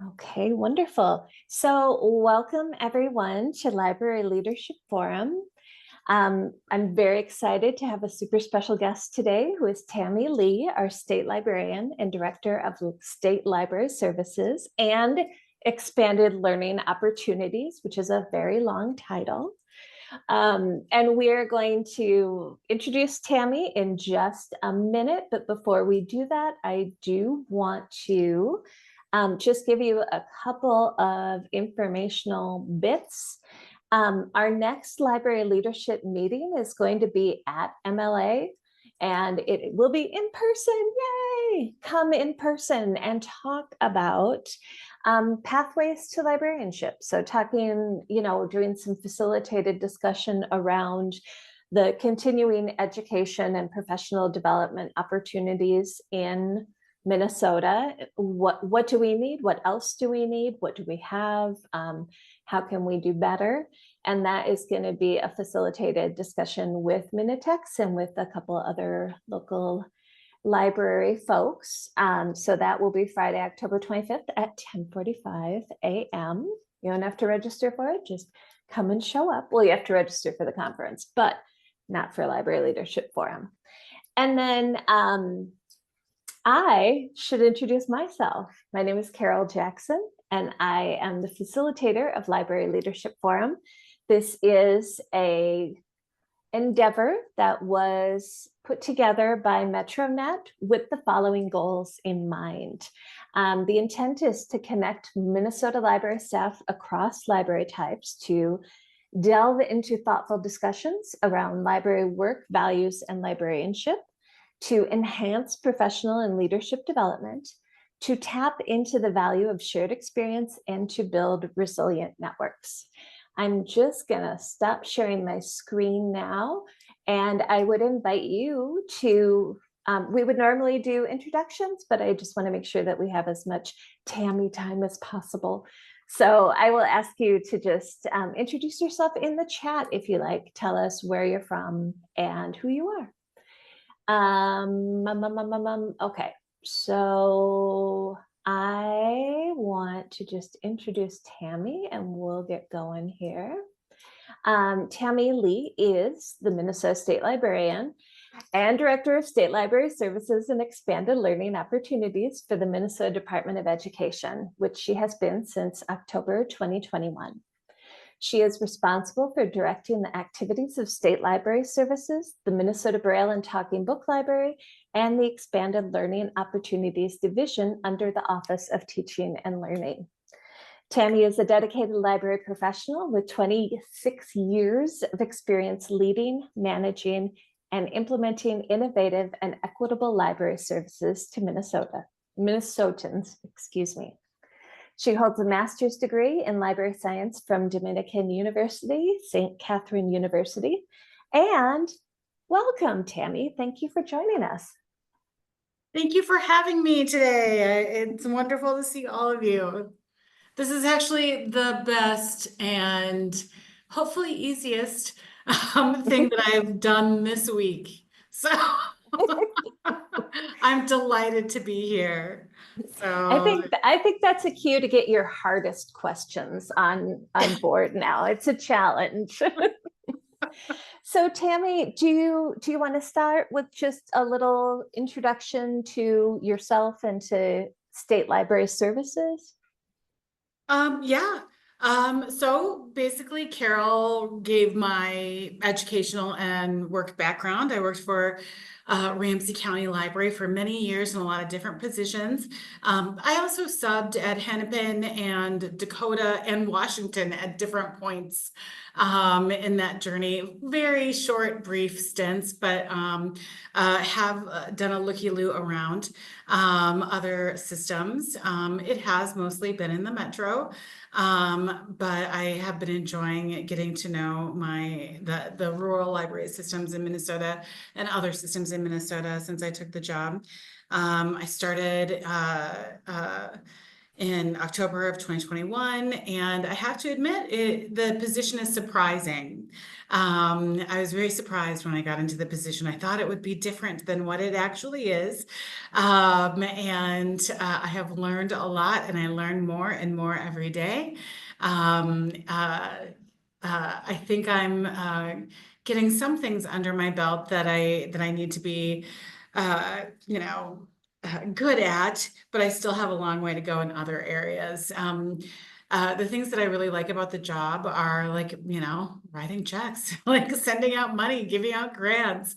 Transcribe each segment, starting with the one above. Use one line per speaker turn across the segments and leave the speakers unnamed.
Okay, wonderful. So welcome everyone to Library Leadership Forum. I'm very excited to have a super special guest today who is Tami Lee, our State Librarian and Director of State Library Services and Expanded Learning Opportunities, which is a very long title. And we're going to introduce Tami in just a minute, but before we do that, I do want to just give you a couple of informational bits. Our next library leadership meeting is going to be at MLA, and it will be in person. Yay! Come in person and talk about pathways to librarianship. So talking, doing some facilitated discussion around the continuing education and professional development opportunities in Minnesota. What do we need? What else do we need? What do we have? How can we do better? And that is going to be a facilitated discussion with Minitex and with a couple other local library folks. So that will be Friday, October 25th at 10:45 a.m. You don't have to register for it, just come and show up. Well, you have to register for the conference, but not for Library Leadership Forum. And then I should introduce myself. My name is Carol Jackson, and I am the facilitator of Library Leadership Forum. This is an endeavor that was put together by MetroNet with the following goals in mind. The intent is to connect Minnesota library staff across library types to delve into thoughtful discussions around library work, values, and librarianship, to enhance professional and leadership development, to tap into the value of shared experience, and to build resilient networks. I'm just gonna stop sharing my screen now, and I would invite you to, we would normally do introductions, but I just wanna make sure that we have as much Tami time as possible. So I will ask you to just introduce yourself in the chat if you like. Tell us where you're from and who you are. Okay, so I want to just introduce Tami and we'll get going here. Tami Lee is the Minnesota State Librarian and Director of State Library Services and Expanded Learning Opportunities for the Minnesota Department of Education, which she has been since October 2021. She is responsible for directing the activities of State Library Services, the Minnesota Braille and Talking Book Library, and the Expanded Learning Opportunities Division under the Office of Teaching and Learning. Tami is a dedicated library professional with 26 years of experience leading, managing, and implementing innovative and equitable library services to Minnesotans. She holds a master's degree in library science from Dominican University, St. Catherine University. And welcome, Tami. Thank you for joining us.
Thank you for having me today. It's wonderful to see all of you. This is actually the best and hopefully easiest thing that I've done this week. So I'm delighted to be here. So
I think that's a cue to get your hardest questions on board now. It's a challenge. So Tami, do you want to start with just a little introduction to yourself and to State Library Services?
Yeah. So basically Carol gave my educational and work background. I worked for Ramsey County Library for many years in a lot of different positions. I also subbed at Hennepin and Dakota and Washington at different points in that journey. Very short, brief stints, but have done a looky-loo around other systems. It has mostly been in the metro. But I have been enjoying getting to know the rural library systems in Minnesota and other systems in Minnesota since I took the job. I started in October of 2021, and I have to admit, the position is surprising. I was very surprised when I got into the position. I thought it would be different than what it actually is. And I have learned a lot, and I learn more and more every day. Um, uh, I think I'm getting some things under my belt that I need to be, good at, but I still have a long way to go in other areas. The things that I really like about the job are like, writing checks, like sending out money, giving out grants,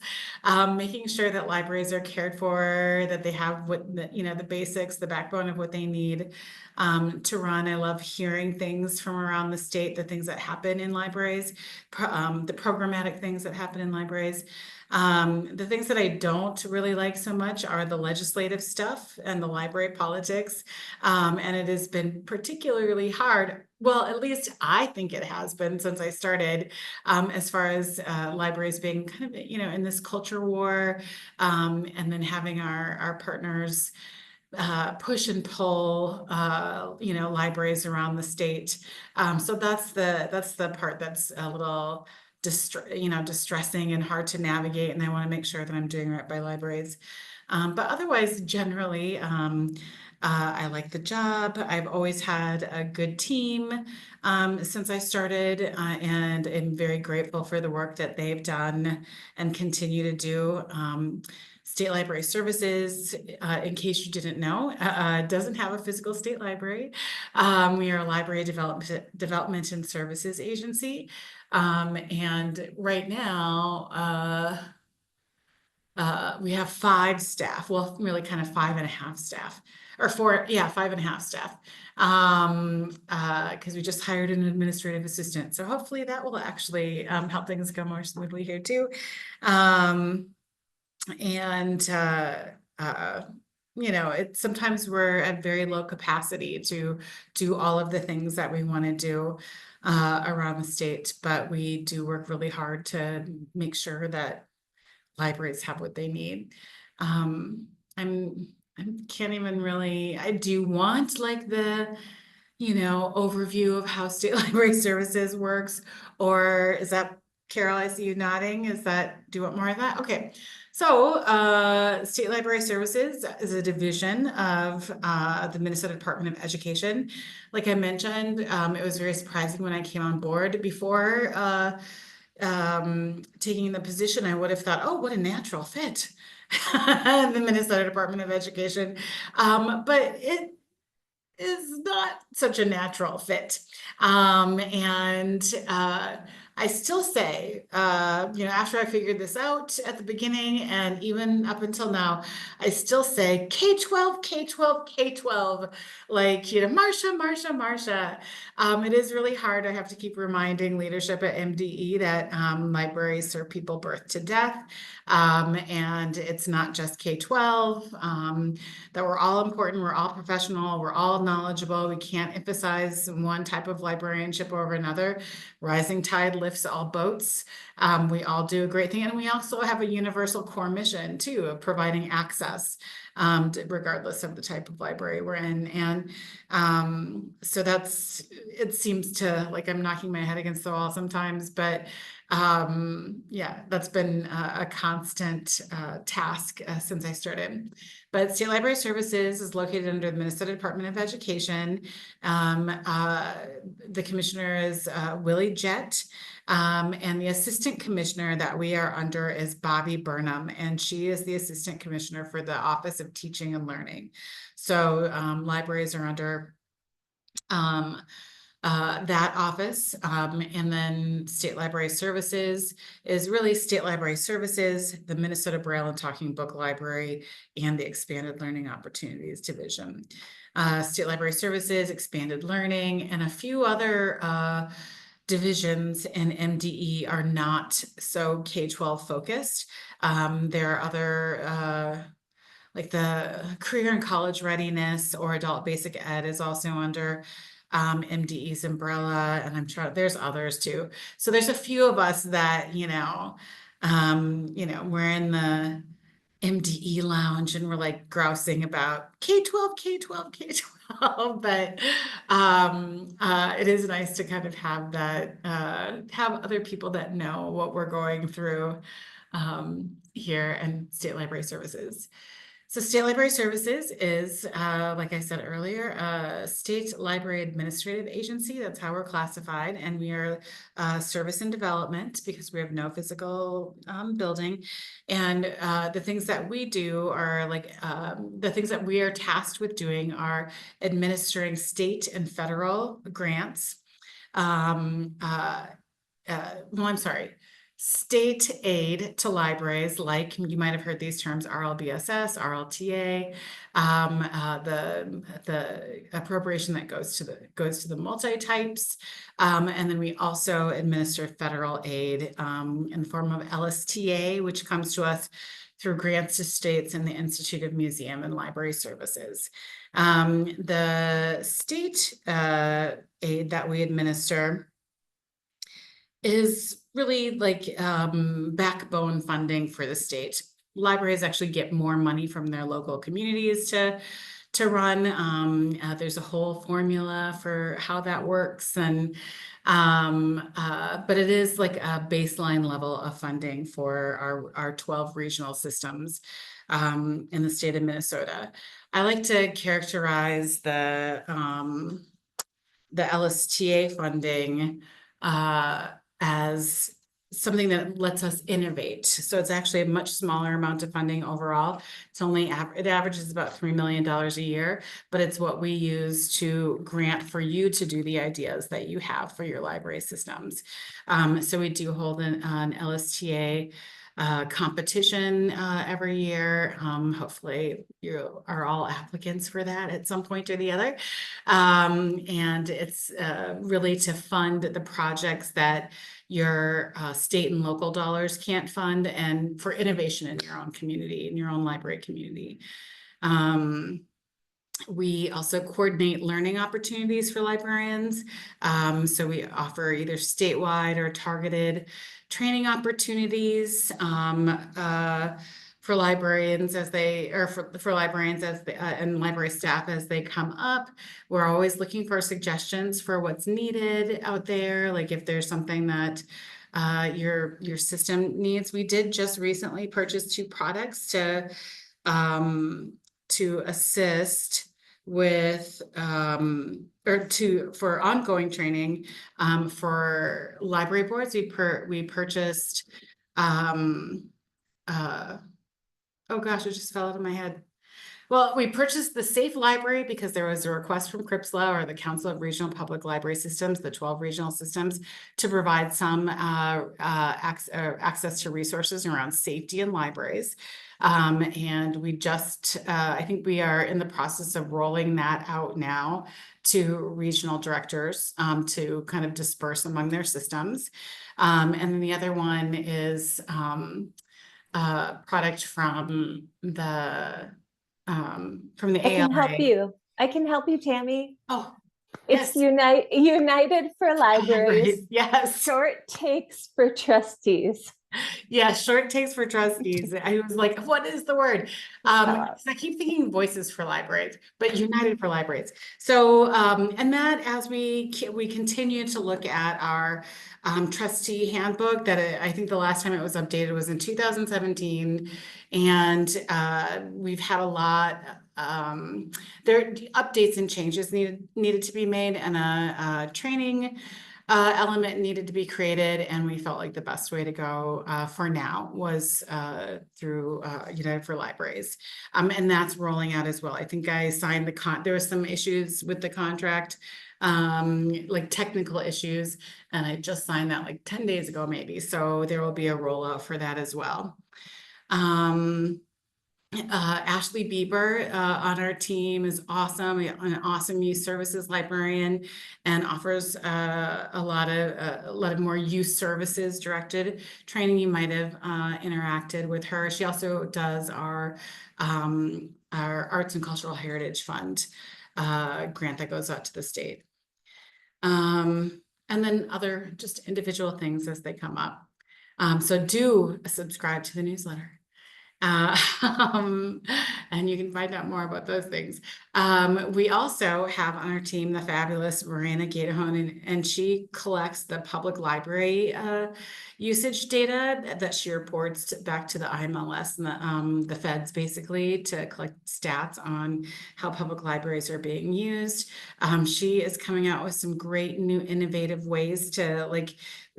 making sure that libraries are cared for, that they have the basics, the backbone of what they need to run. I love hearing things from around the state, the things that happen in libraries, the programmatic things that happen in libraries. The things that I don't really like so much are the legislative stuff and the library politics. And it has been particularly hard. Well, at least I think it has been since I started, as far as libraries being kind of, in this culture war, and then having our partners push and pull, libraries around the state. So that's the part that's a little distressing and hard to navigate. And I want to make sure that I'm doing right by libraries. But otherwise, generally, I like the job. I've always had a good team since I started, and am very grateful for the work that they've done and continue to do. State Library Services, in case you didn't know, doesn't have a physical state library. We are a library development and services agency. And right now, we have 5 staff, well, really kind of 5.5 staff, or 4, yeah, 5.5 staff. Because we just hired an administrative assistant. So hopefully that will actually help things go more smoothly here too. And sometimes we're at very low capacity to do all of the things that we want to do around the state, but we do work really hard to make sure that libraries have what they need. I can't even really, I do want like the overview of how State Library Services works, or is that, Carol, I see you nodding. Do you want more of that? Okay. So State Library Services is a division of the Minnesota Department of Education. Like I mentioned, it was very surprising when I came on board. Before taking the position, I would have thought, oh, what a natural fit. The Minnesota Department of Education. But it is not such a natural fit. And I still say, after I figured this out at the beginning and even up until now, I still say K-12, K-12, K-12, like, Marsha. It is really hard. I have to keep reminding leadership at MDE that libraries serve people birth to death. And it's not just K-12, that we're all important, we're all professional, we're all knowledgeable. We can't emphasize one type of librarianship over another. Rising tide lifts all boats. We all do a great thing. And we also have a universal core mission too, of providing access, regardless of the type of library we're in. And so it seems to, like, I'm knocking my head against the wall sometimes, but yeah, that's been a constant task since I started. But State Library Services is located under the Minnesota Department of Education. The commissioner is Willie Jett, and the assistant commissioner that we are under is Bobby Burnham, and she is the assistant commissioner for the Office of Teaching and Learning. So libraries are under that office, and then State Library Services is really State Library Services, the Minnesota Braille and Talking Book Library, and the Expanded Learning Opportunities Division. State Library Services, Expanded Learning, and a few other divisions in MDE are not so K-12 focused. There are other like the Career and College Readiness or Adult Basic Ed is also under MDE's umbrella, and I'm sure there's others too. So there's a few of us that, we're in MDE lounge and we're like grousing about K-12, K-12, K-12. But it is nice to kind of have that, have other people that know what we're going through here and State Library Services. So State Library Services is, like I said earlier, a state library administrative agency. That's how we're classified. And we are service and development because we have no physical building. And the things that we do are like, the things that we are tasked with doing are administering state and federal grants. Well, I'm sorry, state aid to libraries, like you might have heard these terms, RLBSS, RLTA, the appropriation that goes to the multi-types. And then we also administer federal aid in the form of LSTA, which comes to us through grants to states and the Institute of Museum and Library Services. The state aid that we administer is really like backbone funding for the state. Libraries actually get more money from their local communities to run. There's a whole formula for how that works, and but it is like a baseline level of funding for our 12 regional systems in the state of Minnesota. I like to characterize the LSTA funding as something that lets us innovate. So it's actually a much smaller amount of funding overall. It's only, it averages about $3 million a year, but it's what we use to grant for you to do the ideas that you have for your library systems. So we do hold an LSTA competition every year. Hopefully you are all applicants for that at some point or the other. And it's really to fund the projects that your state and local dollars can't fund, and for innovation in your own community, in your own library community. We also coordinate learning opportunities for librarians. So we offer either statewide or targeted training opportunities for librarians as they, or for librarians as they, and library staff as they come up. We're always looking for suggestions for what's needed out there. Like if there's something that your system needs. We did just recently purchase 2 products to assist with for ongoing training for library boards. We purchased oh gosh, it just fell out of my head. Well, we purchased the Safe Library because there was a request from CRPSLA, or the Council of Regional Public Library Systems, the 12 regional systems, to provide some access to resources around safety in libraries. And we just, I think we are in the process of rolling that out now to regional directors to kind of disperse among their systems. And then the other one is product from the
I can help
ALA.
you. I can help you, Tami.
Oh,
It's
yes.
United for Libraries.
Yes.
Short takes for trustees.
Yeah, short takes for trustees. I was like, what is the word? I keep thinking voices for libraries, but United for Libraries. So, and that as we continue to look at our trustee handbook, that I think the last time it was updated was in 2017. And we've had a lot, there updates and changes needed to be made, and a training element needed to be created, and we felt like the best way to go for now was through United for Libraries, and that's rolling out as well. I think I signed there was some issues with the contract, like technical issues, and I just signed that like 10 days ago maybe, so there will be a rollout for that as well. Ashley Bieber on our team is awesome, an awesome youth services librarian, and offers a lot of more youth services directed training. You might have interacted with her. She also does our Arts and Cultural Heritage Fund grant that goes out to the state. And then other just individual things as they come up. So do subscribe to the newsletter. Uh, um, and you can find out more about those things. We also have on our team the fabulous Miranda Gatahone, and she collects the public library usage data that she reports back to the IMLS and the feds, basically, to collect stats on how public libraries are being used. She is coming out with some great new innovative ways to like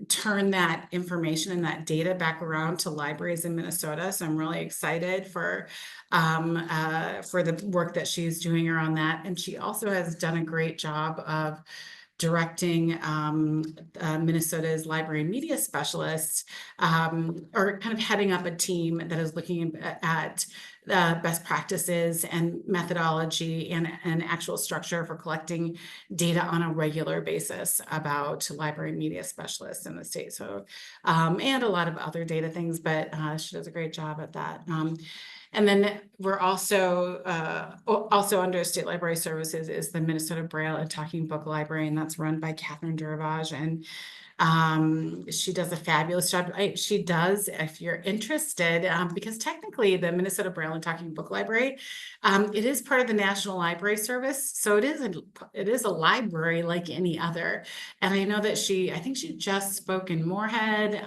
turn that information and that data back around to libraries in Minnesota. So I'm really excited for the work that she's doing around that. And she also has done a great job of directing Minnesota's library media specialists, or kind of heading up a team that is looking at best practices and methodology and actual structure for collecting data on a regular basis about library media specialists in the state. So, and a lot of other data things, but she does a great job at that. And then we're also under State Library Services is the Minnesota Braille and Talking Book Library, and that's run by Catherine Duravage. And she does a fabulous job. She does, if you're interested, because technically the Minnesota Braille and Talking Book Library, it is part of the National Library Service. So it is a library like any other. And I know that I think she just spoke in Moorhead.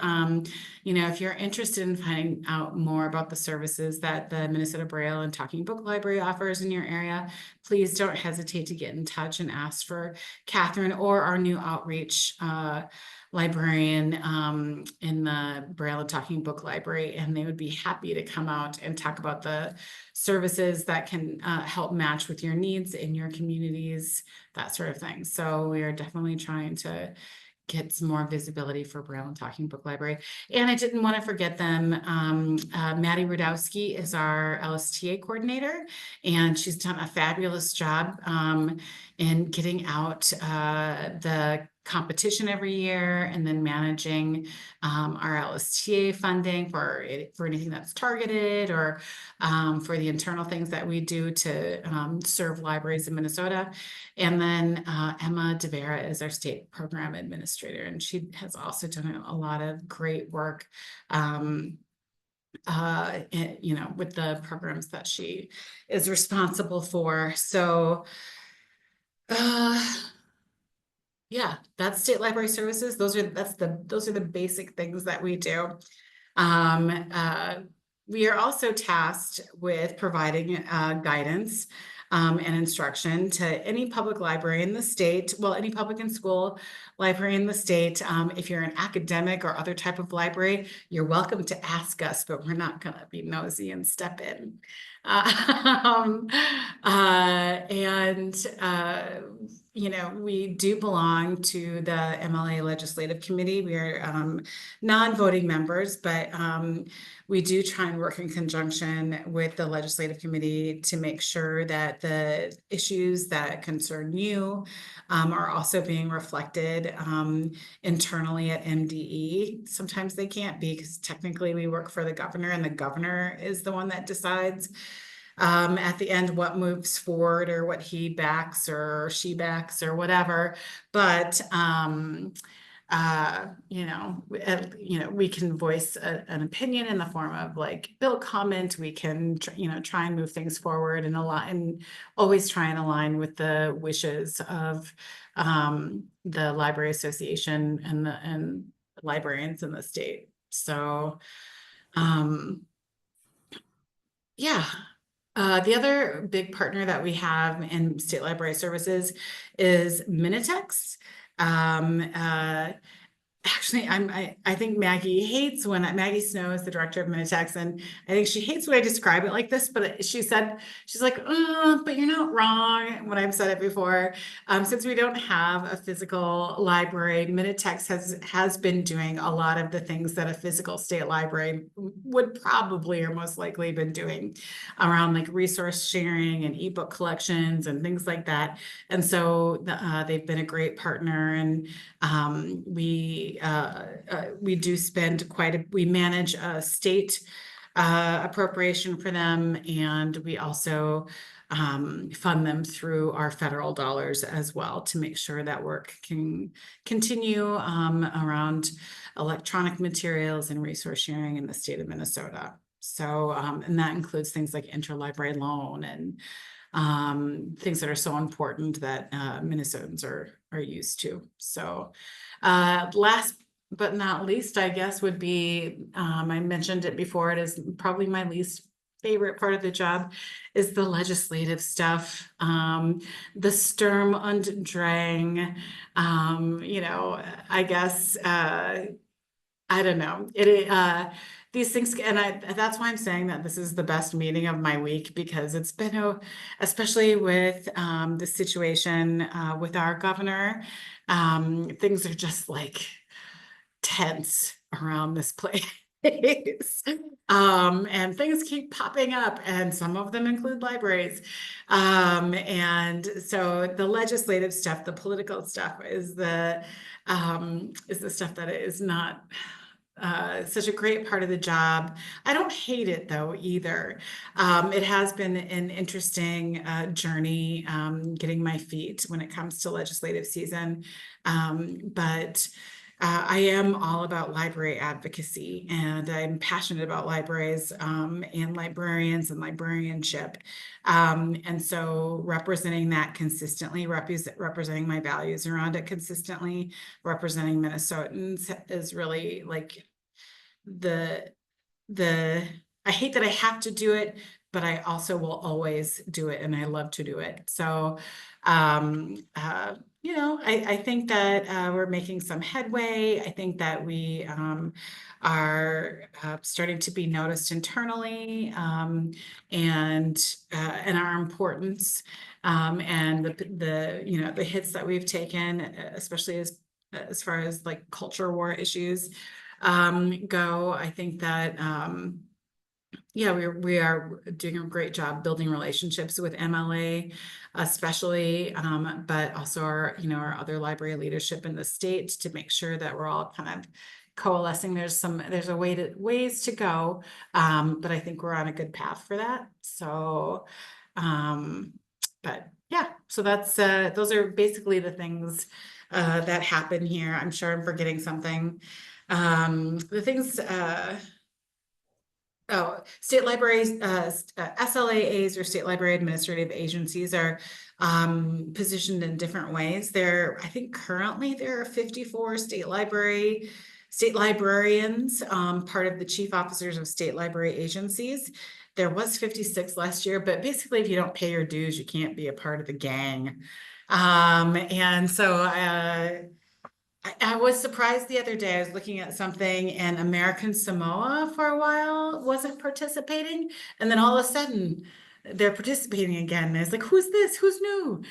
If you're interested in finding out more about the services that the Minnesota Braille and Talking Book Library offers in your area, please don't hesitate to get in touch and ask for Catherine or our new outreach librarian in the Braille and Talking Book Library, and they would be happy to come out and talk about the services that can help match with your needs in your communities, that sort of thing. So we are definitely trying to get some more visibility for Braille and Talking Book Library. And I didn't want to forget them. Maddie Rudowski is our LSTA coordinator, and she's done a fabulous job in getting out the competition every year, and then managing our LSTA funding for anything that's targeted, or for the internal things that we do to serve libraries in Minnesota. And then Emma DeVera is our state program administrator, and she has also done a lot of great work with the programs that she is responsible for. So yeah, that's State Library Services. Those are the basic things that we do. We are also tasked with providing guidance and instruction to any public library in the state, well, any public and school library in the state. If you're an academic or other type of library, you're welcome to ask us, but we're not going to be nosy and step in. We do belong to the MLA Legislative Committee. We are non-voting members, but we do try and work in conjunction with the Legislative Committee to make sure that the issues that concern you are also being reflected internally at MDE. Sometimes they can't be, because technically we work for the governor, and the governor is the one that decides at the end what moves forward, or what he backs or she backs or whatever. But we can voice an opinion in the form of like bill comment. We can try and move things forward and always try and align with the wishes of the Library Association and librarians in the state. So yeah. The other big partner that we have in State Library Services is Minitex. Actually, I think Maggie hates when Maggie Snow is the director of Minitex, and I think she hates when I describe it like this, but she's like, but you're not wrong when I've said it before. Since we don't have a physical library, Minitex has been doing a lot of the things that a physical state library would probably or most likely been doing around like resource sharing and ebook collections and things like that. And so they've been a great partner, and we do spend we manage a state appropriation for them, and we also fund them through our federal dollars as well, to make sure that work can continue around electronic materials and resource sharing in the state of Minnesota. So, and that includes things like interlibrary loan and things that are so important that Minnesotans are used to. So, last but not least, I guess, would be I mentioned it before. It is probably my least favorite part of the job is the legislative stuff, the Sturm und Drang. I guess I don't know. These things, and that's why I'm saying that this is the best meeting of my week, because it's been especially with the situation with our governor, things are just like tense around this place. And things keep popping up, and some of them include libraries. And so the legislative stuff, the political stuff is the stuff that is not such a great part of the job. I don't hate it though either. It has been an interesting journey getting my feet when it comes to legislative season. But I am all about library advocacy, and I'm passionate about libraries and librarians and librarianship. And so representing that consistently, representing my values around it consistently, representing Minnesotans is really like the I hate that I have to do it, but I also will always do it, and I love to do it. So I think that we're making some headway. I think that we are starting to be noticed internally, and our importance, and the hits that we've taken, especially as far as like culture war issues go. I think that we are doing a great job building relationships with MLA, especially, but also our other library leadership in the state, to make sure that we're all kind of coalescing. There's a ways to go, but I think we're on a good path for that. So, but yeah, so that's those are basically the things that happen here. I'm sure I'm forgetting something. The things. State libraries, SLAAs, or state library administrative agencies, are positioned in different ways. I think currently there are 54 state librarians, part of the chief officers of state library agencies. There was 56 last year, but basically if you don't pay your dues, you can't be a part of the gang. And so I was surprised the other day. I was looking at something, and American Samoa for a while wasn't participating, and then all of a sudden they're participating again. And I was like, who's this? Who's new?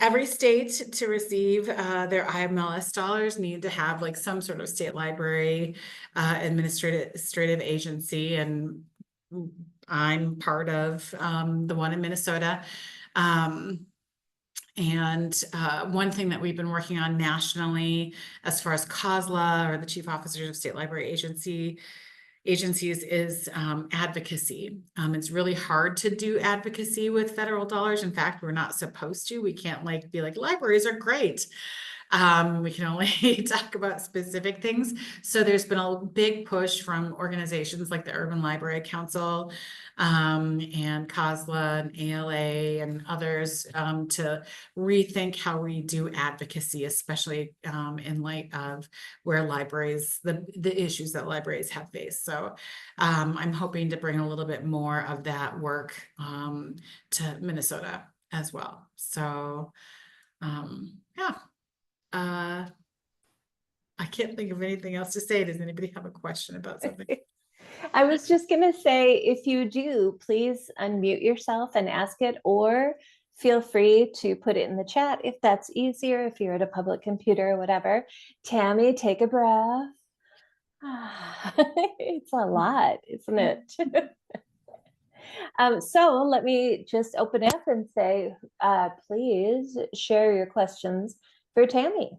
Every state to receive their IMLS dollars need to have like some sort of state library administrative agency, and I'm part of the one in Minnesota. And one thing that we've been working on nationally, as far as COSLA, or the Chief Officers of State Library Agencies, is advocacy. It's really hard to do advocacy with federal dollars. In fact, we're not supposed to. We can't be like, libraries are great. We can only talk about specific things. So there's been a big push from organizations like the Urban Library Council, and COSLA and ALA and others, to rethink how we do advocacy, especially in light of where libraries, the issues that libraries have faced. So I'm hoping to bring a little bit more of that work to Minnesota as well. So yeah. I can't think of anything else to say. Does anybody have a question about something?
I was just going to say, if you do, please unmute yourself and ask it, or feel free to put it in the chat if that's easier, if you're at a public computer or whatever. Tammy, take a breath. It's a lot, isn't it? So let me just open up and say, please share your questions for Tammy.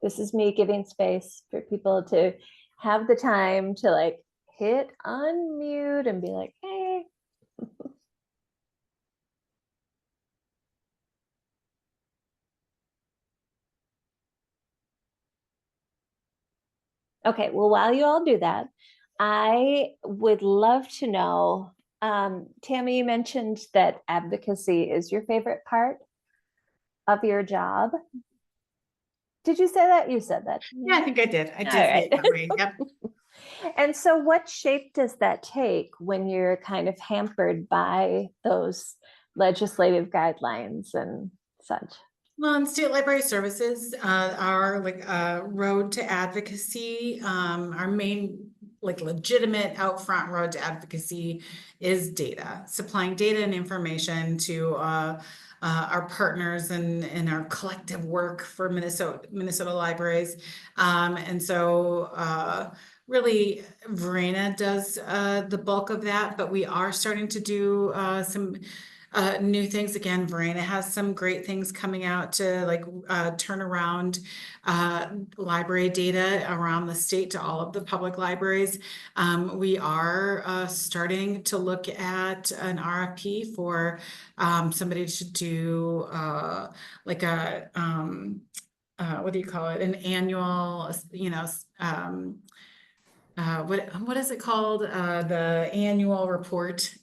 This is me giving space for people to have the time to hit unmute and be like, hey. Okay, well, while you all do that, I would love to know, Tammy, you mentioned that advocacy is your favorite part of your job. Did you say that? You said that.
Yeah, I think I did. I
All
did say
right.
it that way. Yep.
And so, what shape does that take when you're kind of hampered by those legislative guidelines and such?
Well, in state library services, our like road to advocacy, our main like legitimate out front road to advocacy is data, supplying data and information to our partners and our collective work for Minnesota libraries. And so really Verena does the bulk of that, but we are starting to do some new things. Again, Verena has some great things coming out to like turn around library data around the state to all of the public libraries. We are starting to look at an RFP for somebody to do like a what do you call it? An annual, what is it called? The annual report,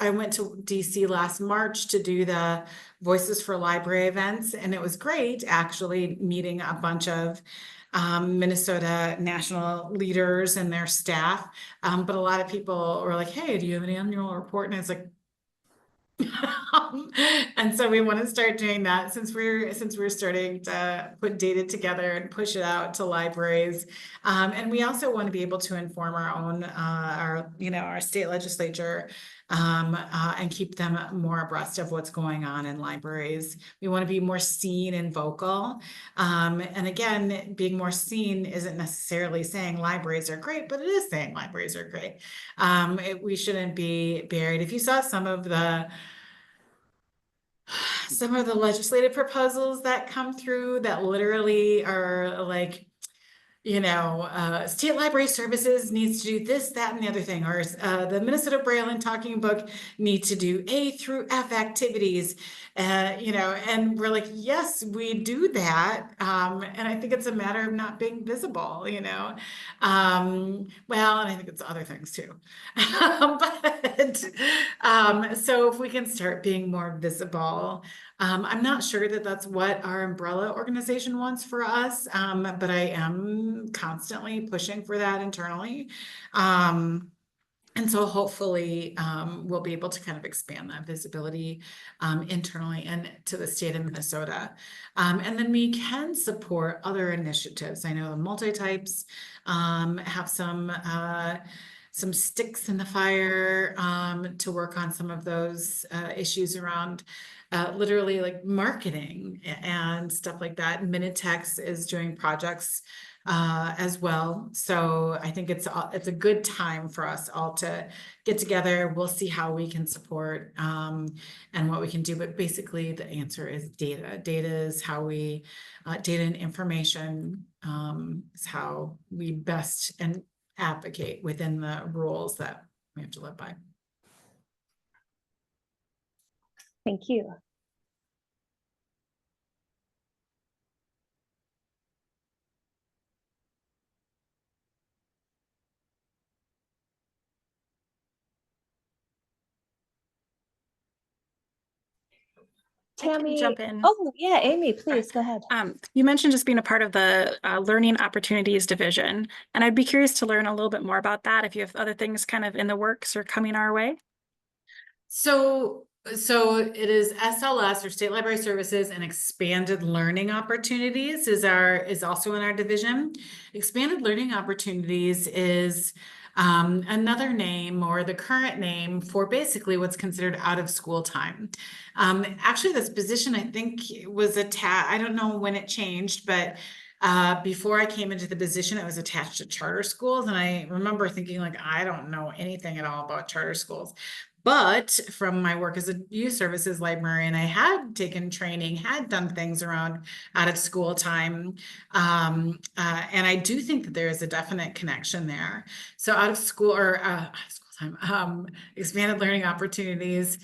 I went to DC last March to do the Voices for Library events, and it was great actually meeting a bunch of Minnesota national leaders and their staff. But a lot of people were like, hey, do you have an annual report? And it's like, and so we want to start doing that since we're starting to put data together and push it out to libraries. And we also want to be able to inform our own our state legislature and keep them more abreast of what's going on in libraries. We want to be more seen and vocal. And again, being more seen isn't necessarily saying libraries are great, but it is saying libraries are great. We shouldn't be buried. If you saw some of the legislative proposals that come through that literally are like, state library services needs to do this, that, and the other thing, or the Minnesota Braille and Talking Book need to do A through F activities, and we're like, yes, we do that. And I think it's a matter of not being visible, well, and I think it's other things too. So if we can start being more visible, I'm not sure that that's what our umbrella organization wants for us, but I am constantly pushing for that internally. And so hopefully we'll be able to kind of expand that visibility internally and to the state of Minnesota. And then we can support other initiatives. I know the multi-types have some sticks in the fire to work on some of those issues around literally like marketing and stuff like that. Minitex is doing projects as well. So I think it's a good time for us all to get together. We'll see how we can support and what we can do. But basically the answer is data. Data is how we, data and information is how we best and advocate within the rules that we have to live by.
Thank you. Tami,
jump in.
Oh yeah, Amy, please go ahead.
You mentioned just being a part of the Learning Opportunities Division, and I'd be curious to learn a little bit more about that if you have other things kind of in the works or coming our way.
So it is SLS, or State Library Services, and Expanded Learning Opportunities is also in our division. Expanded Learning Opportunities is another name, or the current name, for basically what's considered out of school time. Actually, this position, I think, was I don't know when it changed, but before I came into the position, it was attached to charter schools. And I remember thinking, like, I don't know anything at all about charter schools. But from my work as a youth services librarian, I had taken training, had done things around out of school time. And I do think that there is a definite connection there. So out of school time, Expanded Learning Opportunities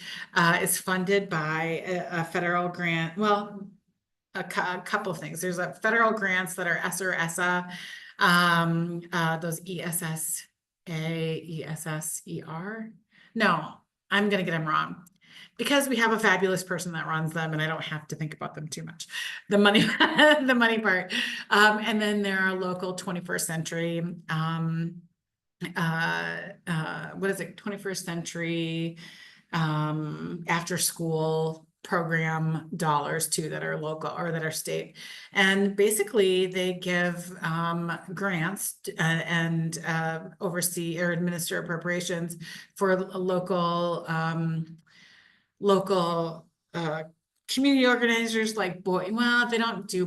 is funded by a federal grant. Well, couple of things. There's federal grants that are ESSA or ESSA, those ESSA, ESSER. No, I'm going to get them wrong because we have a fabulous person that runs them and I don't have to think about them too much. The money, the money part. And then there are local 21st century, what is it? 21st century, after school program dollars too that are local or that are state, and basically they give grants and oversee or administer appropriations for local community organizers like they don't do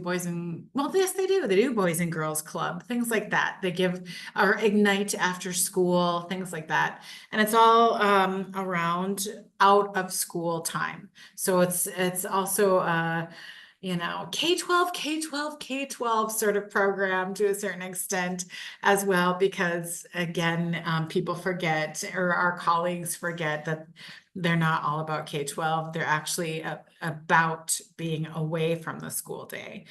yes, they do Boys and Girls Club, things like that. They give or Ignite after school, things like that. And it's all around out of school time. So it's also K-12 sort of program to a certain extent as well, because again, people forget, or our colleagues forget, that they're not all about K-12. They're actually about being away from the school day.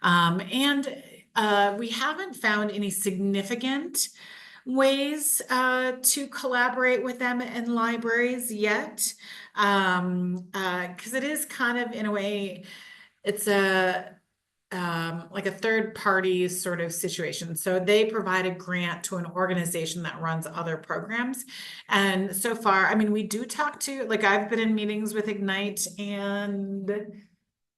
We haven't found any significant ways to collaborate with them in libraries yet, because it is kind of, in a way, it's like a third party sort of situation. So they provide a grant to an organization that runs other programs. And so far, I mean, we do talk to, like, I've been in meetings with Ignite, and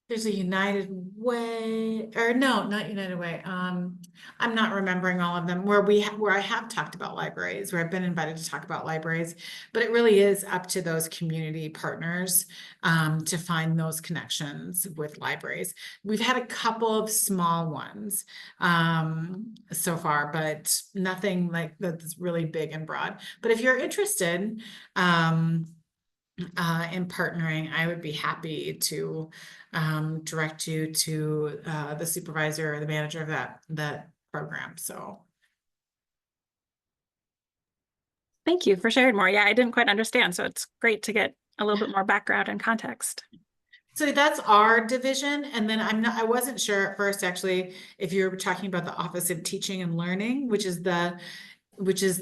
there's a United Way, or no, not United Way. I'm not remembering all of them, where I have talked about libraries, where I've been invited to talk about libraries, but it really is up to those community partners to find those connections with libraries. We've had a couple of small ones so far, but nothing like that's really big and broad. But if you're interested in partnering, I would be happy to direct you to the supervisor or the manager of that program. So
Thank you for sharing more. Yeah, I didn't quite understand, so it's great to get a little bit more background and context.
So that's our division. And then I wasn't sure at first, actually, if you're talking about the Office of Teaching and Learning, which is the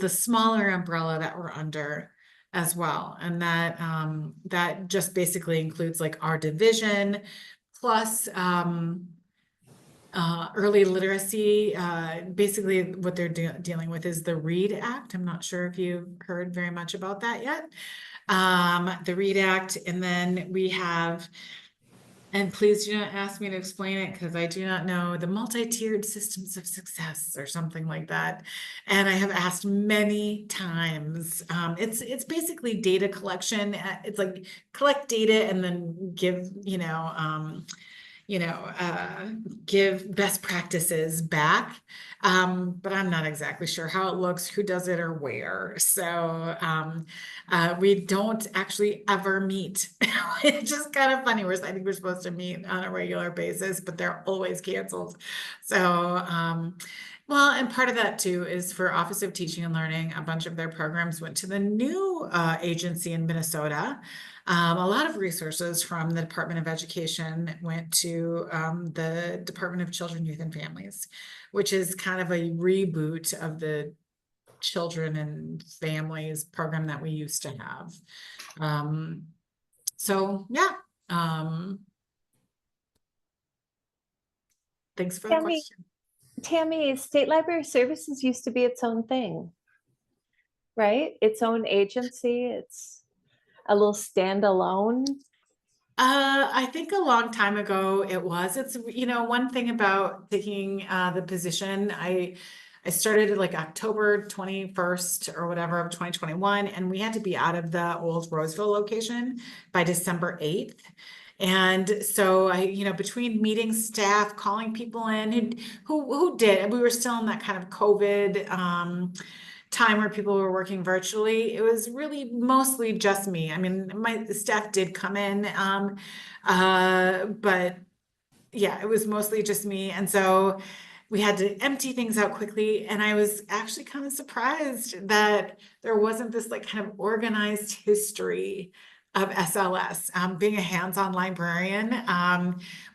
smaller umbrella that we're under as well. And that just basically includes like our division plus early literacy. Basically what they're dealing with is the READ Act. I'm not sure if you've heard very much about that yet. The READ Act, and then we have, and please do not ask me to explain it because I do not know, the multi-tiered systems of success or something like that. And I have asked many times. It's basically data collection. It's like collect data and then give, give best practices back. But I'm not exactly sure how it looks, who does it, or where. So we don't actually ever meet. It's just kind of funny. I think we're supposed to meet on a regular basis, but they're always canceled. So, well, and part of that too is for Office of Teaching and Learning, a bunch of their programs went to the new agency in Minnesota. A lot of resources from the Department of Education went to the Department of Children, Youth, and Families, which is kind of a reboot of the Children and Families program that we used to have. So yeah. Thanks for the question.
Tami, State Library Services used to be its own thing, right? Its own agency. It's a little standalone.
I think a long time ago it was. It's, one thing about taking the position, I started like October 21st or whatever of 2021, and we had to be out of the old Roseville location by December 8th. And so I, between meeting staff, calling people in who did, we were still in that kind of COVID time where people were working virtually. It was really mostly just me. I mean, my staff did come in, but yeah, it was mostly just me. And so we had to empty things out quickly. And I was actually kind of surprised that there wasn't this like kind of organized history of SLS, being a hands-on librarian,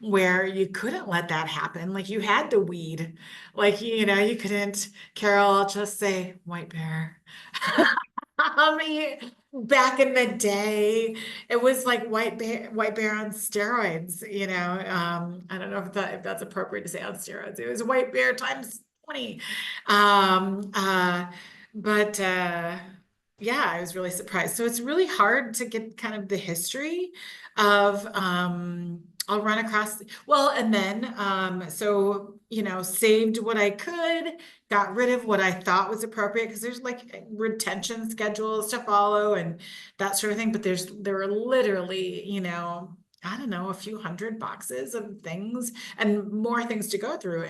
where you couldn't let that happen. Like you had to weed, like, you couldn't, Carol, I'll just say white bear. Back in the day, it was like white bear on steroids, I don't know if that's appropriate to say on steroids. It was white bear times 20. Um, uh, but yeah, I was really surprised. So it's really hard to get kind of the history of I'll run across, well, and then so saved what I could, got rid of what I thought was appropriate, because there's like retention schedules to follow and that sort of thing. But there were literally, I don't know, a few hundred boxes of things and more things to go through.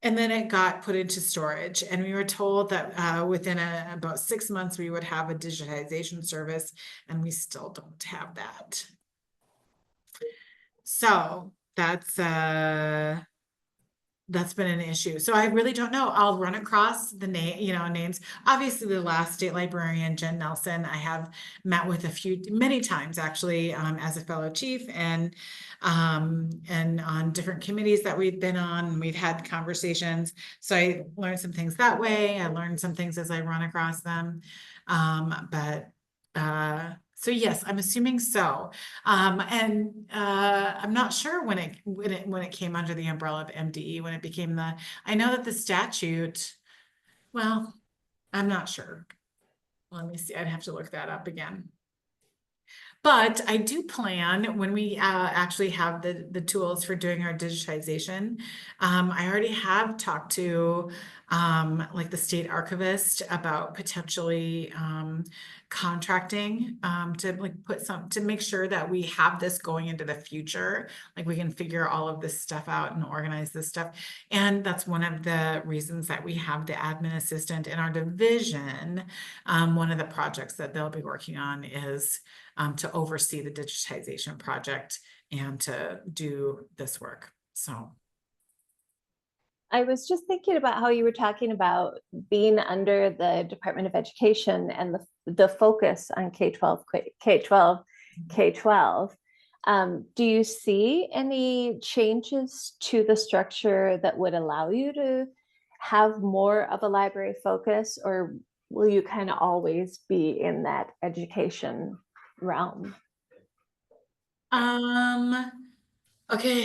And then it got put into storage, and we were told that within about 6 months we would have a digitization service, and we still don't have that. So that's been an issue. So I really don't know. I'll run across the names. Obviously, the last state librarian, Jen Nelson, I have met with many times actually, as a fellow chief, and on different committees that we've been on. We've had conversations. So I learned some things that way. I learned some things as I run across them. So yes, I'm assuming so. And I'm not sure when it came under the umbrella of MDE, when it became I know that the statute, well, I'm not sure. Let me see, I'd have to look that up again. But I do plan, when we actually have the tools for doing our digitization, I already have talked to like the state archivist about potentially contracting to like to make sure that we have this going into the future, like we can figure all of this stuff out and organize this stuff. And that's one of the reasons that we have the admin assistant in our division. One of the projects that they'll be working on is to oversee the digitization project and to do this work. So
I was just thinking about how you were talking about being under the Department of Education and the focus on K-12, K-12. Do you see any changes to the structure that would allow you to have more of a library focus, or will you kind of always be in that education realm?
Okay.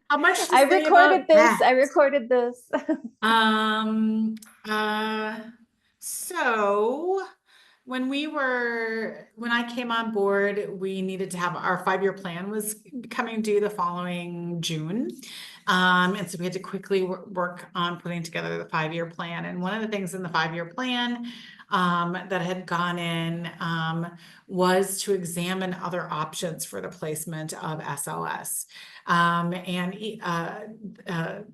How much to
I
say
recorded
about
this.
that?
I recorded this.
So when I came on board, we needed to have our 5-year plan was coming due the following June. And so we had to quickly work on putting together the 5-year plan. And one of the things in the 5-year plan that had gone in was to examine other options for the placement of SLS. And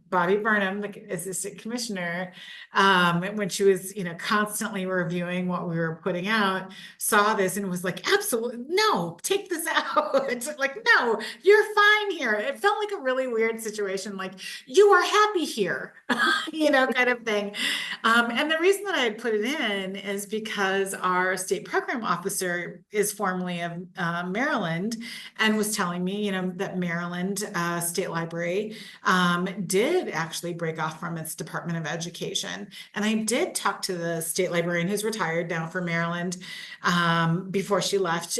Bobby Burnham, the assistant commissioner, when she was, constantly reviewing what we were putting out, saw this and was like, absolutely, no, take this out. It's like, no, you're fine here. It felt like a really weird situation. Like, you are happy here, kind of thing. And the reason that I had put it in is because our state program officer is formerly of Maryland, and was telling me, that Maryland State Library did actually break off from its Department of Education. And I did talk to the state librarian who's retired now for Maryland before she left.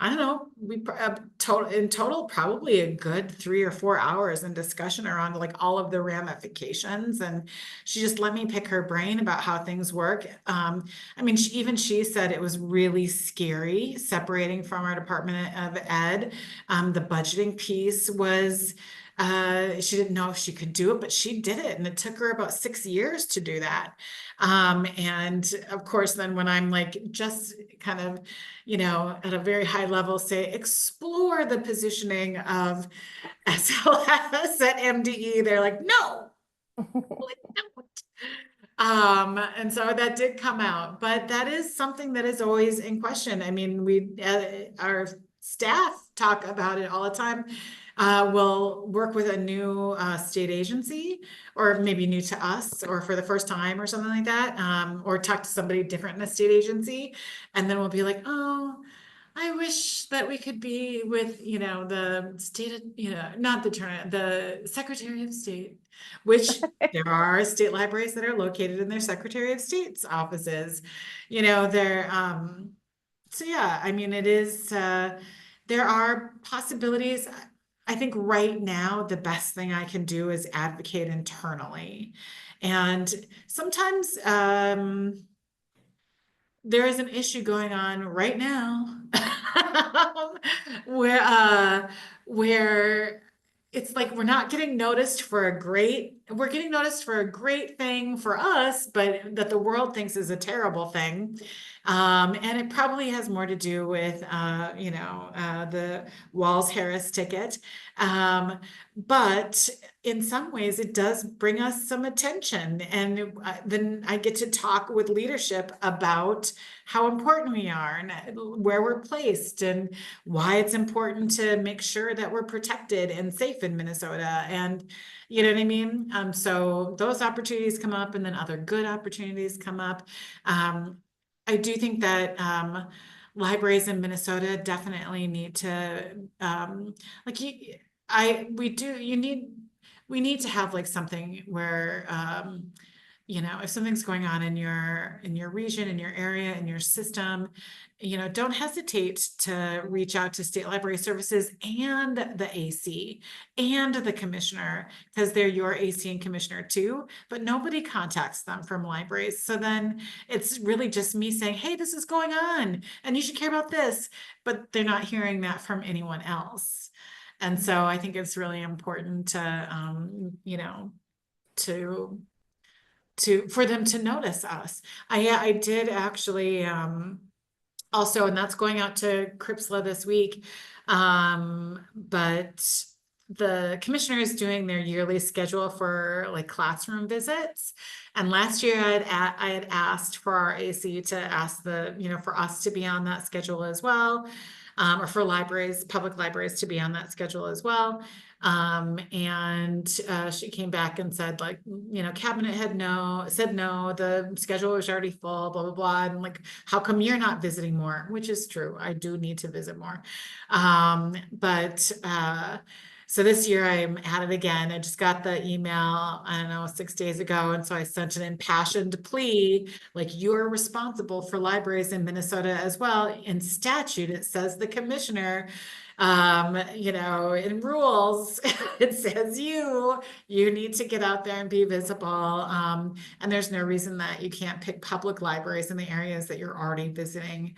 I don't know, we in total probably a good 3 or 4 hours in discussion around like all of the ramifications, and she just let me pick her brain about how things work. I mean, she said it was really scary separating from our Department of Ed. The budgeting piece was she didn't know if she could do it, but she did it, and it took her about 6 years to do that. And of course, then when I'm like just kind of, at a very high level, say, explore the positioning of SLS at MDE, they're like, no. Like, no. And so that did come out, but that is something that is always in question. I mean, our staff talk about it all the time. We'll work with a new state agency, or maybe new to us, or for the first time or something like that, or talk to somebody different in a state agency. And then we'll be like, oh, I wish that we could be with, you know, the state, not the Secretary of State, which there are state libraries that are located in their Secretary of State's offices. You know, so yeah, I mean, it is, there are possibilities. I think right now, the best thing I can do is advocate internally. And sometimes, there is an issue going on right now where it's like we're not getting noticed for we're getting noticed for a great thing for us, but that the world thinks is a terrible thing. And it probably has more to do with, the Walls-Harris ticket. But in some ways, it does bring us some attention. And then I get to talk with leadership about how important we are and where we're placed and why it's important to make sure that we're protected and safe in Minnesota. And you know what I mean? So those opportunities come up, and then other good opportunities come up. I do think that libraries in Minnesota definitely need to we need to have like something where if something's going on in your region, in your area, in your system, don't hesitate to reach out to State Library Services and the AC and the commissioner, because they're your AC and commissioner too, but nobody contacts them from libraries. So then it's really just me saying, hey, this is going on and you should care about this, but they're not hearing that from anyone else. And so I think it's really important for them to notice us. I did actually also, and that's going out to CRPSLA this week. But the commissioner is doing their yearly schedule for like classroom visits. And last year I had asked for our AC to ask for us to be on that schedule as well. Or for public libraries to be on that schedule as well. And she came back and said, like, cabinet said no, the schedule was already full, blah, blah, blah. And like, how come you're not visiting more? Which is true. I do need to visit more. So this year I'm at it again. I just got the email, I don't know, 6 days ago. And so I sent an impassioned plea, like, you're responsible for libraries in Minnesota as well. In statute, it says the commissioner, in rules, it says you need to get out there and be visible. And there's no reason that you can't pick public libraries in the areas that you're already visiting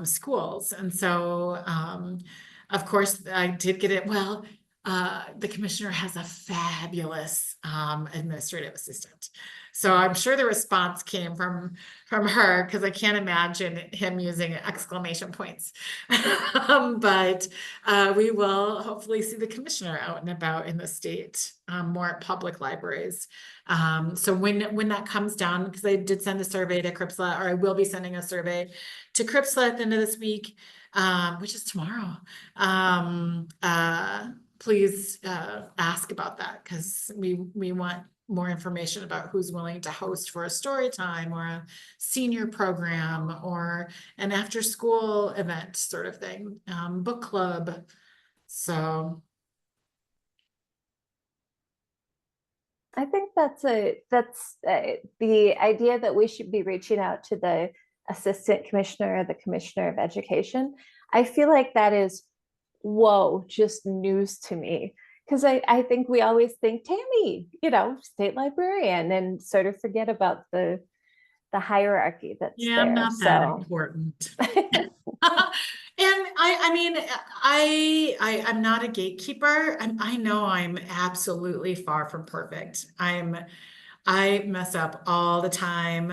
schools. And so, of course, I did get it. Well, the commissioner has a fabulous administrative assistant. So I'm sure the response came from her, because I can't imagine him using exclamation points. But we will hopefully see the commissioner out and about in the state, more at public libraries. So when that comes down, because I did send a survey to CRPSLA, or I will be sending a survey to CRPSLA at the end of this week, which is tomorrow. Please ask about that, because we want more information about who's willing to host for a story time or a senior program or an after school event sort of thing, book club. So
I think that's the idea that we should be reaching out to the assistant commissioner or the commissioner of education. I feel like that is, whoa, just news to me. Because I think we always think Tami, state librarian, and sort of forget about the hierarchy that's there.
I'm not that important. And I'm not a gatekeeper. I know I'm absolutely far from perfect. I mess up all the time,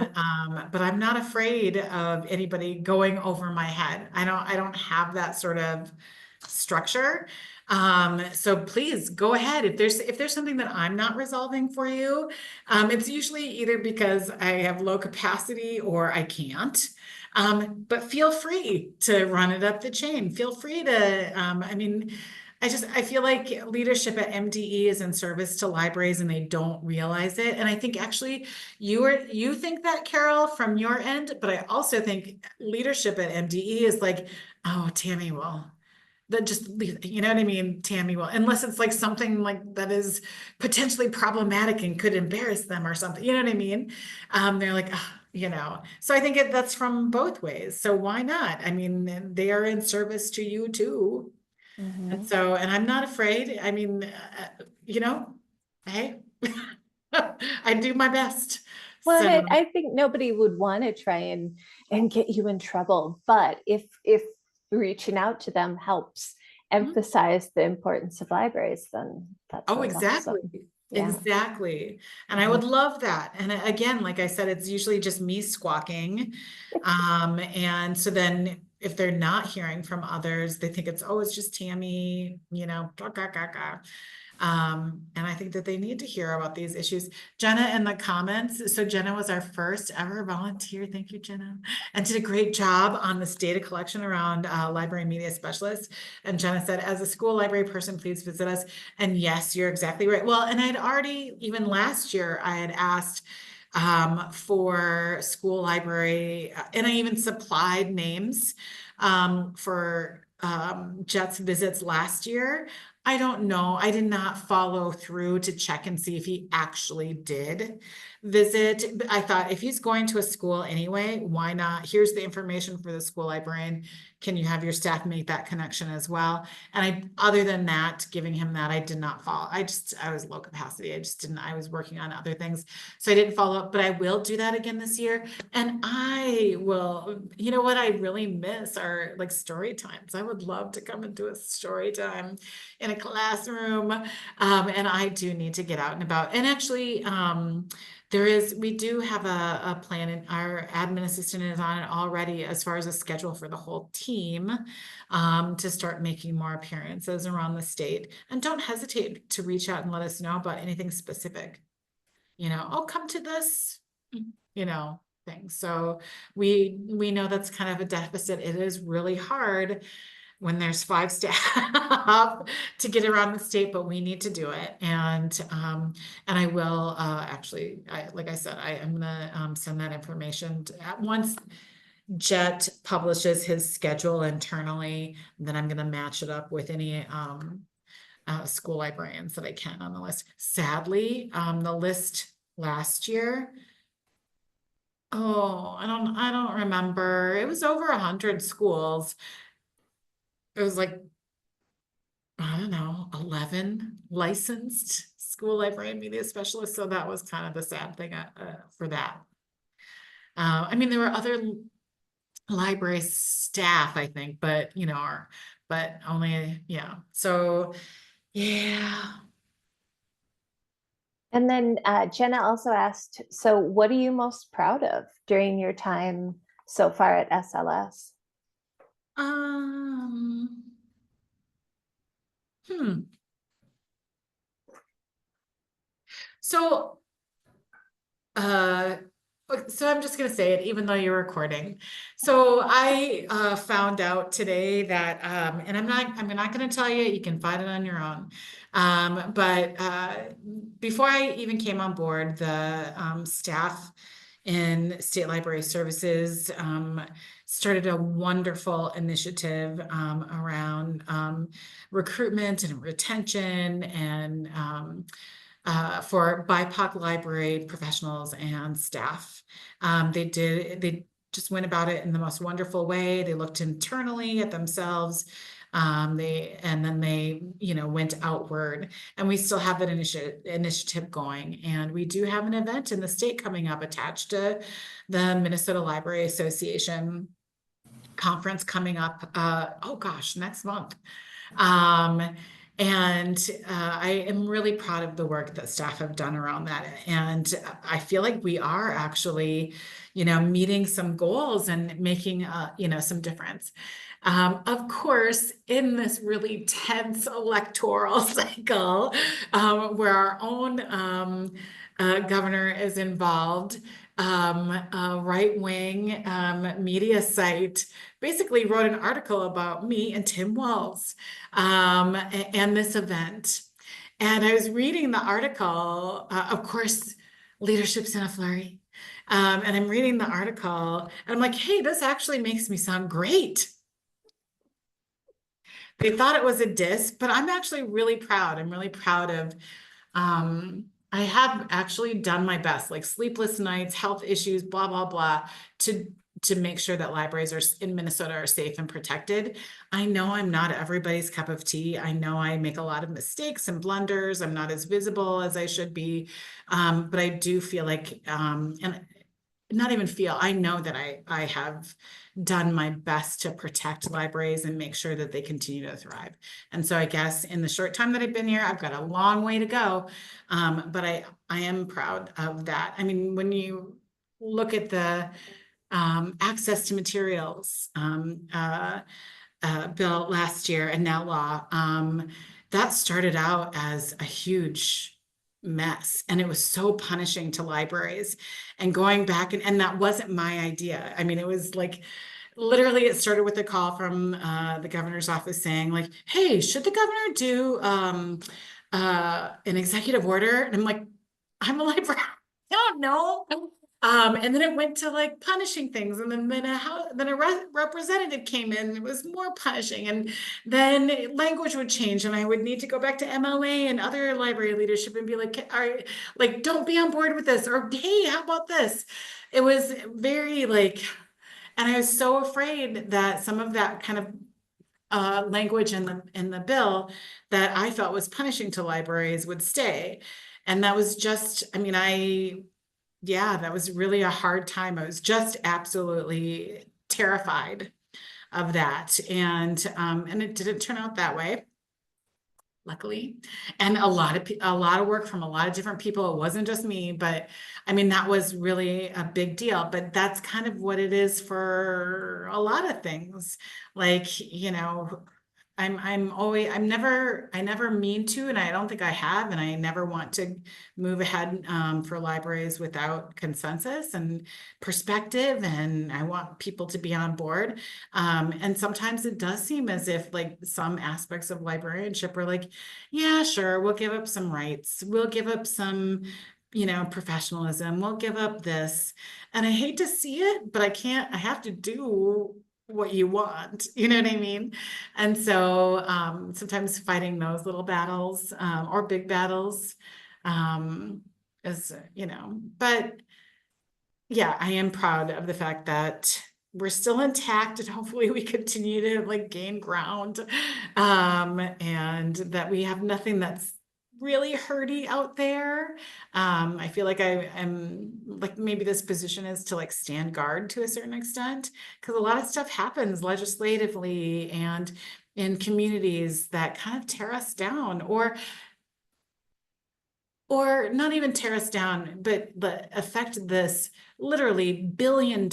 but I'm not afraid of anybody going over my head. I don't have that sort of structure. So please go ahead. If there's something that I'm not resolving for you, it's usually either because I have low capacity or I can't. But feel free to run it up the chain. Feel free to, I mean, I feel like leadership at MDE is in service to libraries and they don't realize it. And I think actually you think that, Carol, from your end, but I also think leadership at MDE is like, oh, Tami will. That just, you know what I mean, Tami will, unless it's like something like that is potentially problematic and could embarrass them or something, you know what I mean? They're like, so I think that's from both ways. So why not? I mean, they are in service to you too. And so, and I'm not afraid. I mean, hey, I do my best.
Well,
So,
and I think nobody would want to try and get you in trouble, but if reaching out to them helps emphasize the importance of libraries, then that's really
exactly.
awesome. Yeah.
Exactly. And I would love that. And again, like I said, it's usually just me squawking. And so then if they're not hearing from others, they think it's just Tami, gah, gah, gah, gah. And I think that they need to hear about these issues. Jenna in the comments. So Jenna was our first ever volunteer. Thank you, Jenna. And did a great job on this data collection around library media specialists. And Jenna said, as a school library person, please visit us. And yes, you're exactly right. Well, and I'd already, even last year, I had asked for school library, and I even supplied names for Jet's visits last year. I don't know. I did not follow through to check and see if he actually did visit. I thought if he's going to a school anyway, why not? Here's the information for the school librarian. Can you have your staff make that connection as well? And other than that, giving him that, I did not follow. I was low capacity. I was working on other things. So I didn't follow up, but I will do that again this year. And I will, what I really miss are like story times. I would love to come and do a story time in a classroom. And I do need to get out and about. And actually, we do have a plan, and our admin assistant is on it already as far as a schedule for the whole team to start making more appearances around the state. And don't hesitate to reach out and let us know about anything specific. Come to this, thing. So we know that's kind of a deficit. It is really hard when there's 5 staff to get around the state, but we need to do it. And I will like I said, I am gonna send that information once Jet publishes his schedule internally, then I'm gonna match it up with any school librarians that I can on the list. Sadly, the list last year, I don't remember. It was over 100 schools. It was like, I don't know, 11 licensed school librarian media specialists. So that was kind of the sad thing for that. I mean, there were other library staff, I think, but but only, yeah. So, yeah.
And then Jenna also asked, so what are you most proud of during your time so far at SLS?
So, so I'm just going to say it, even though you're recording. So I found out today that, and I'm not going to tell you, you can find it on your own. But before I even came on board, the staff in State Library Services started a wonderful initiative around recruitment and retention and for BIPOC library professionals and staff. They just went about it in the most wonderful way. They looked internally at themselves. They went outward, and we still have that initiative going. And we do have an event in the state coming up attached to the Minnesota Library Association conference coming up. Next month. And I am really proud of the work that staff have done around that. And I feel like we are actually, meeting some goals and making, some difference. Of course, in this really tense electoral cycle, where our own governor is involved, a right-wing media site basically wrote an article about me and Tim Walz and this event. And I was reading the article, of course, leadership's in a flurry. And I'm reading the article and I'm like, hey, this actually makes me sound great. They thought it was a diss, but I'm actually really proud. I'm really proud of, I have actually done my best, like sleepless nights, health issues, blah, blah, blah, to make sure that libraries in Minnesota are safe and protected. I know I'm not everybody's cup of tea. I know I make a lot of mistakes and blunders. I'm not as visible as I should be. But I do feel like, and not even feel, I know that I have done my best to protect libraries and make sure that they continue to thrive. And so I guess in the short time that I've been here, I've got a long way to go. But I am proud of that. I mean, when you look at the access to materials bill last year and now law, that started out as a huge mess, and it was so punishing to libraries. And going back, and that wasn't my idea. I mean, it was like literally it started with a call from the governor's office saying like, hey, should the governor do an executive order? And I'm like, I'm a librarian. I don't know. And then it went to like punishing things, and then a representative came in and it was more punishing, and then language would change, and I would need to go back to MLA and other library leadership and be like, all right, like, don't be on board with this, or hey, how about this? It was very like, and I was so afraid that some of that kind of language in the bill that I felt was punishing to libraries would stay. And that was just, I mean, yeah, that was really a hard time. I was just absolutely terrified of that. And it didn't turn out that way, luckily. And a lot of work from a lot of different people. It wasn't just me, but I mean, that was really a big deal. But that's kind of what it is for a lot of things. Like, I never mean to, and I don't think I have, and I never want to move ahead for libraries without consensus and perspective, and I want people to be on board. And sometimes it does seem as if like some aspects of librarianship are like, yeah, sure, we'll give up some rights, we'll give up some, professionalism, we'll give up this. And I hate to see it, but I have to do what you want, you know what I mean? And so sometimes fighting those little battles or big battles is, but yeah, I am proud of the fact that we're still intact, and hopefully we continue to like gain ground, and that we have nothing that's really hurty out there. I feel like I am like, maybe this position is to like stand guard to a certain extent, because a lot of stuff happens legislatively and in communities that kind of tear us down, or not even tear us down, but affect this literally $1 billion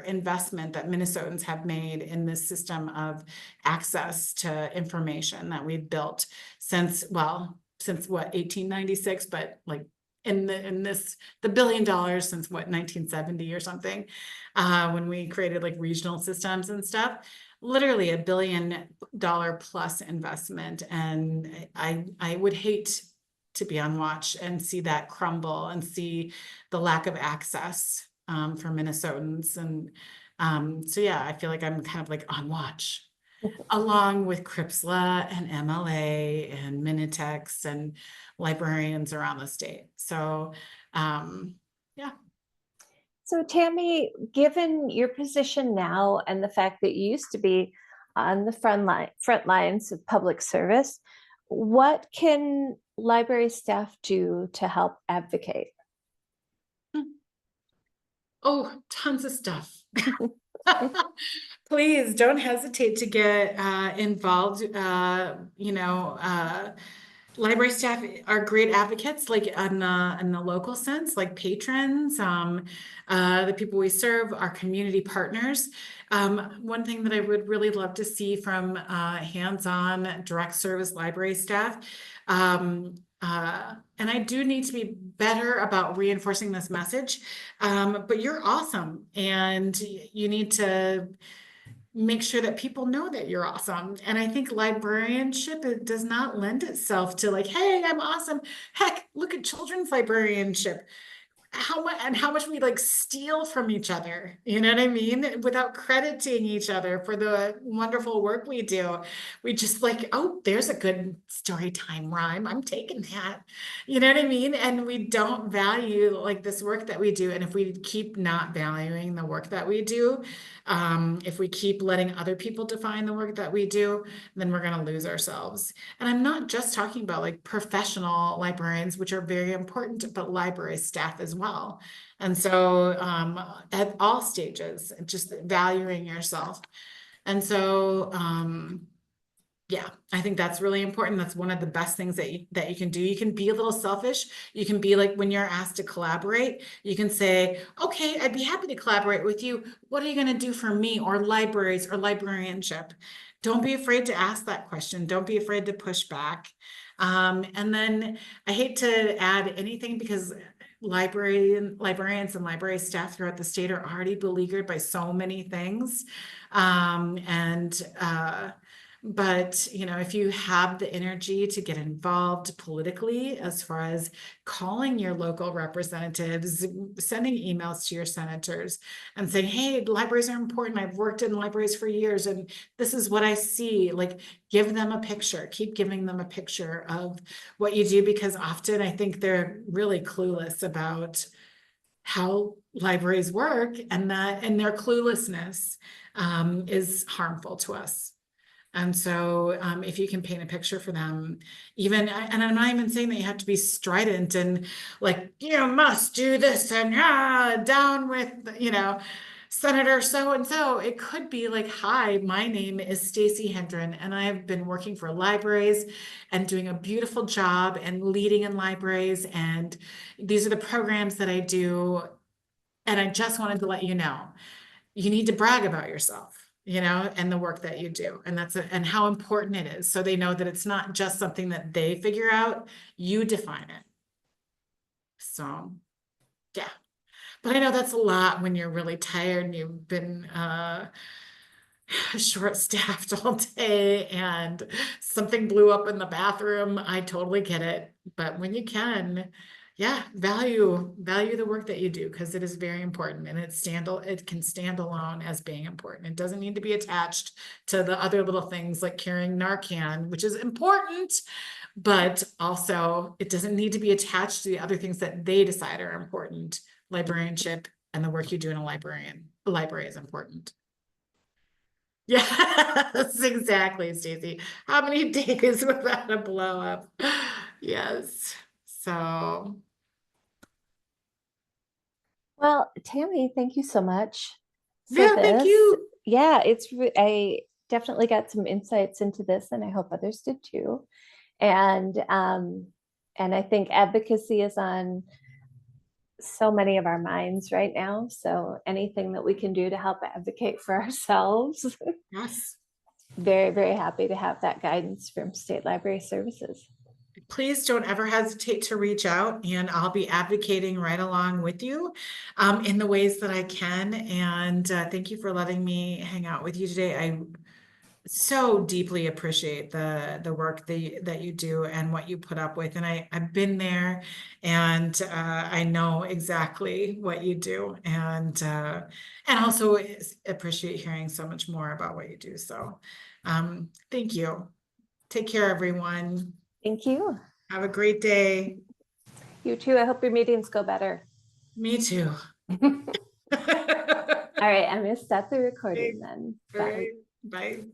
investment that Minnesotans have made in this system of access to information that we've built since what, 1896, but like the $1 billion since what, 1970 or something, when we created like regional systems and stuff. Literally $1 billion plus investment. And I would hate to be on watch and see that crumble and see the lack of access for Minnesotans. And so yeah, I feel like I'm kind of like on watch along with CRIPSLA and MLA and Minitex and librarians around the state. So yeah.
So Tami, given your position now and the fact that you used to be on the front lines of public service, what can library staff do to help advocate?
Oh, tons of stuff. Please don't hesitate to get involved. Library staff are great advocates, like in the local sense, like patrons, the people we serve, our community partners. One thing that I would really love to see from hands-on direct service library staff, and I do need to be better about reinforcing this message, but you're awesome, and you need to make sure that people know that you're awesome. And I think librarianship, it does not lend itself to like, hey, I'm awesome. Heck, look at children's librarianship. How much we like steal from each other, you know what I mean? Without crediting each other for the wonderful work we do. We just like, oh, there's a good story time rhyme. I'm taking that. You know what I mean? And we don't value like this work that we do. And if we keep not valuing the work that we do, if we keep letting other people define the work that we do, then we're going to lose ourselves. And I'm not just talking about like professional librarians, which are very important, but library staff as well. And so at all stages, just valuing yourself. And so, yeah, I think that's really important. That's one of the best things that you can do. You can be a little selfish. You can be like, when you're asked to collaborate, you can say, okay, I'd be happy to collaborate with you. What are you going to do for me, or libraries, or librarianship? Don't be afraid to ask that question. Don't be afraid to push back. And then I hate to add anything, because librarians and library staff throughout the state are already beleaguered by so many things. But you know, if you have the energy to get involved politically, as far as calling your local representatives, sending emails to your senators and saying, hey, libraries are important. I've worked in libraries for years and this is what I see. Like, give them a picture, keep giving them a picture of what you do, because often I think they're really clueless about how libraries work, and their cluelessness is harmful to us. And so if you can paint a picture for them, and I'm not even saying that you have to be strident and like, you must do this and down with, Senator so-and-so. It could be like, hi, my name is Stacy Hendren, and I've been working for libraries and doing a beautiful job and leading in libraries. And these are the programs that I do. And I just wanted to let you know, you need to brag about yourself, and the work that you do, and and how important it is. So they know that it's not just something that they figure out, you define it. So, yeah. But I know that's a lot when you're really tired and you've been short-staffed all day and something blew up in the bathroom. I totally get it. But when you can, yeah, value the work that you do, because it is very important, and it can stand alone as being important. It doesn't need to be attached to the other little things like carrying Narcan, which is important, but also it doesn't need to be attached to the other things that they decide are important. Librarianship and the work you do in a library is important. Yes, exactly, Stacey. How many days without a blow up? Yes. So.
Well, Tami, thank you so much for
Yeah,
this.
thank you.
Yeah, I definitely got some insights into this, and I hope others did too. And I think advocacy is on so many of our minds right now. So anything that we can do to help advocate for ourselves.
Yes.
Very, very happy to have that guidance from State Library Services.
Please don't ever hesitate to reach out, and I'll be advocating right along with you in the ways that I can. And thank you for letting me hang out with you today. I so deeply appreciate the work that you do and what you put up with. And I've been there, and I know exactly what you do, and also appreciate hearing so much more about what you do. So thank you. Take care, everyone.
Thank you.
Have a great day.
You too. I hope your meetings go better.
Me too.
All right, I'm going to stop the recording then.
Bye. Bye.